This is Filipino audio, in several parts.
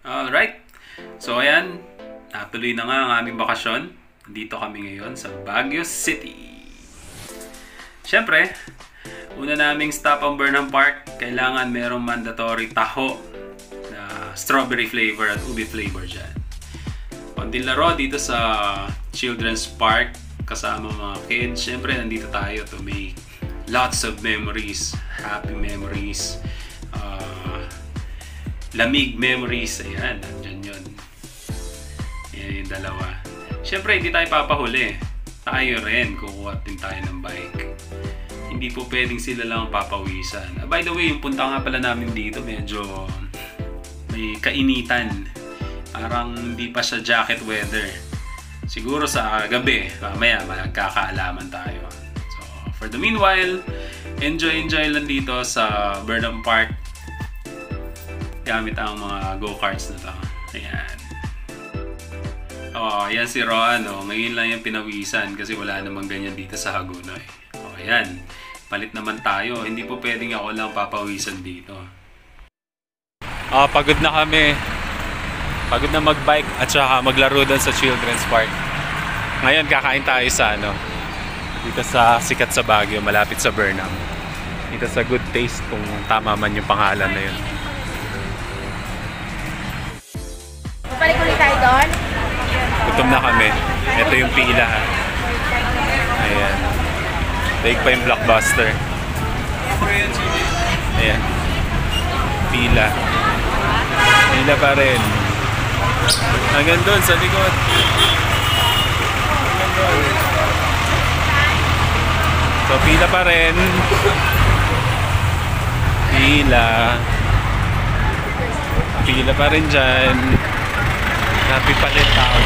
Alright, so ayan, natuloy na nga ang aming bakasyon. Dito kami ngayon sa Baguio City. Siyempre, una naming stop ang Burnham Park. Kailangan merong mandatory taho na strawberry flavor at ubi flavor dyan. Konting laro dito sa Children's Park kasama mga kids. Siyempre, nandito tayo to make lots of memories, happy memories, lamig memories. Ayan, nandyan yun. Ayan yung dalawa. Siyempre, hindi tayo papahuli. Tayo rin, kukuha din tayo ng bike. Hindi po pwedeng sila lang papawisan. By the way, yung punta nga pala namin dito, medyo may kainitan. Parang hindi pa siya jacket weather. Siguro sa gabi, mamaya magkakaalaman tayo. So, for the meanwhile, enjoy lang dito sa Burnham Park. Gamit ang mga go-karts na to. Ayan. Oh, ayan si Roan. Oh. Ngayon lang yung pinawisan kasi wala namang ganyan dito sa Hagonoy. Oh, ayan. Palit naman tayo. Hindi po pwedeng ako lang papawisan dito. Pagod na kami. Pagod na mag-bike at saka maglaro doon sa Children's Park. Ngayon kakain tayo sa dito sa sikat sa Baguio, malapit sa Burnham. Dito sa Good Taste, kung tama man yung pangalan na yun. Balik ulit tayo doon. Gutom na kami. Ito yung pila. Ayan. Daig pa yung Blockbuster. Ayan. Pila. Pila pa rin. Hanggang doon sa likod. Hanggang doon. So pila pa rin. Pila. Pila pa rin dyan. Happy palit tao.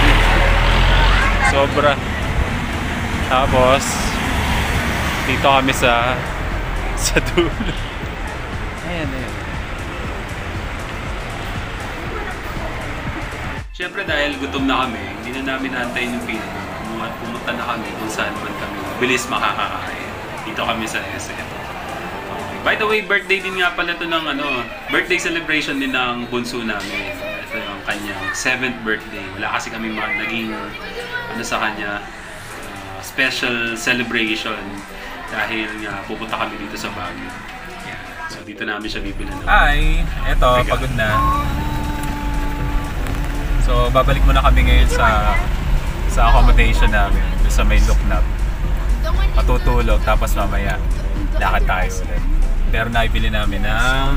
Sobra. Tapos dito kami sa dulo. Ayan. Siyempre dahil gutom na kami, hindi na namin antayin yung pila. Pumunta na kami kung saan man kami bilis makakakain. Dito kami sa SM. Okay. By the way, birthday din nga pala ito ng birthday celebration din ng bunso namin. Ito yung kanyang 7th birthday. Wala kasi kami naging sa kanya special celebration dahil nga pupunta kami dito sa Baguio. Yeah. So dito namin siya bibilan. Hi! Eto, pagod na. So babalik muna kami ngayon sa accommodation namin sa may Luknab. Matutulog tapos mamaya lakad tayo ulit. Pero naibili namin ng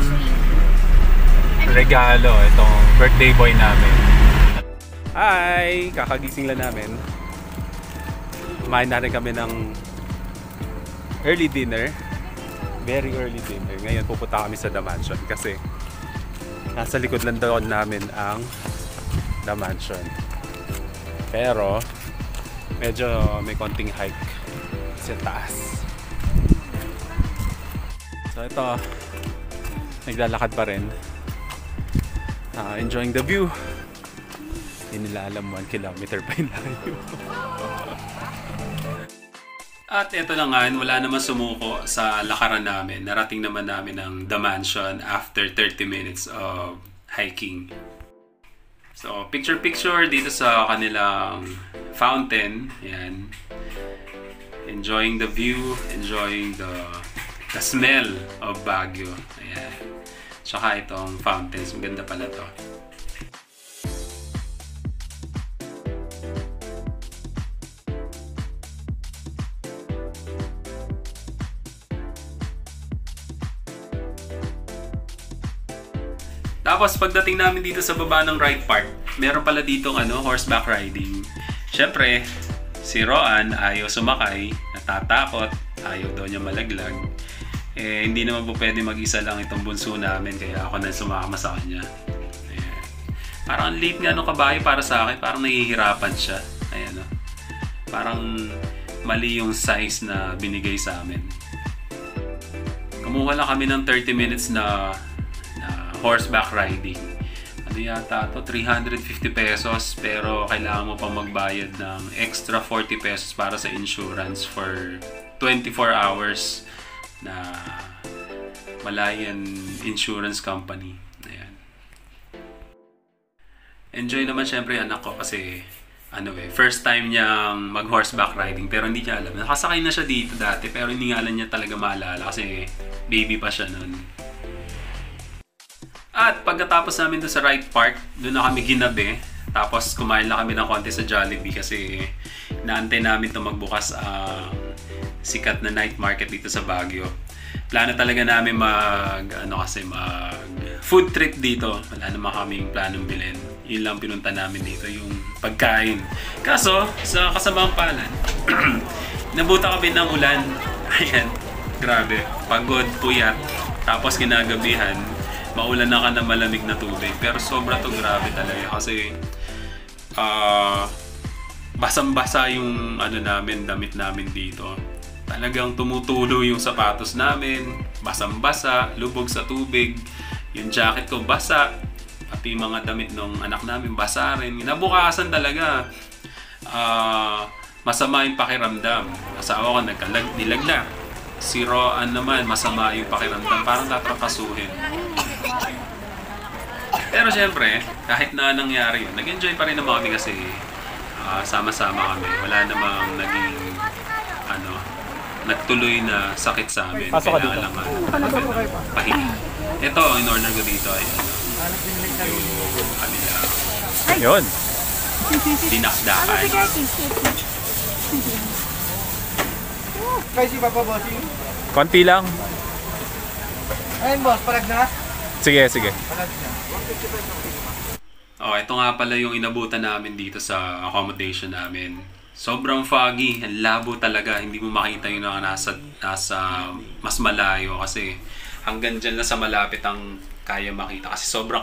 regalo itong birthday boy namin. Hi! Kakagising lang namin. Kumain na rin kami ng early dinner. Very early dinner. Ngayon pupunta kami sa The Mansion kasi nasa likod lang doon namin ang The Mansion. Pero medyo may konting hike sa taas. So ito, naglalakad pa rin. Enjoying the view. Hindi nila alam 1 kilometer pa yung layo. At ito na nga, wala naman sumuko sa lakaran namin. Narating naman namin ang The Mansion after 30 minutes of hiking. So, picture-picture dito sa kanilang fountain. Ayan. Enjoying the view, enjoying the smell of Baguio. Ayan. Tsaka itong fountains, maganda pala to. Tapos pagdating namin dito sa baba ng right park, meron pala ditong horseback riding. Siyempre, si Roan ayaw sumakay, natatakot, ayaw daw niya malaglag. Hindi naman po pwede mag-isa lang itong bunso namin, kaya ako na sumama sa kanya. Ayan. Parang late nga kabayo para sa akin, parang nahihirapan siya. Ayan, parang mali yung size na binigay sa amin. Kumuha lang kami ng 30 minutes na horseback riding. Yata to 350 pesos, pero kailangan mo pang magbayad ng extra 40 pesos para sa insurance for 24 hours na Malayan Insurance Company. Ayan. Enjoy naman syempre anak ko kasi first time niyang mag horseback riding pero hindi niya alam. Nakasakay na siya dito dati pero hindi nga alam niya talaga maalala kasi baby pa siya nun. At pagkatapos namin doon sa Wright Park, doon na kami ginabi. Tapos kumain na kami ng konti sa Jollibee kasi naantay namin ito magbukas ang sikat na night market dito sa Baguio. Plano talaga namin mag food trip dito. Wala naman kaming planong bilhin. Yun lang pinunta namin dito, yung pagkain. Kaso, sa kasamang palad, nabuta kami ng ulan. Ayan, grabe. Pagod, puyat. Tapos kinagabihan, maulan na ka na malamig na tubig. Pero sobra to grabe talaga kasi basang-basa yung damit namin dito. Talagang tumutulo yung sapatos namin, basang-basa, lubog sa tubig. Yung jacket ko basa, pati mga damit ng anak namin basa rin. Nabukasan talaga. Masama yung pakiramdam. Asawa ko nilaglag. Si Roan naman, masama yung pakiramdam. Parang tatrapasuhin. Pero syempre, kahit na nangyari yun, nag-enjoy pa rin naman kami kasi sama-sama kami. Wala namang naging nagtuloy na sakit sa amin. Kailangan lang pahinga. Ito, in order ko dito ay yung kanila. Yun. Dinakdakan. Spicy pa po, bossing? Konti lang. Ayun, boss, palag na? Sige. Palag na. Ito nga pala yung inabutan namin dito sa accommodation namin. Sobrang foggy, ang labo talaga. Hindi mo makita yung nasa mas malayo kasi hanggang dyan lang sa malapit ang kaya makita kasi sobrang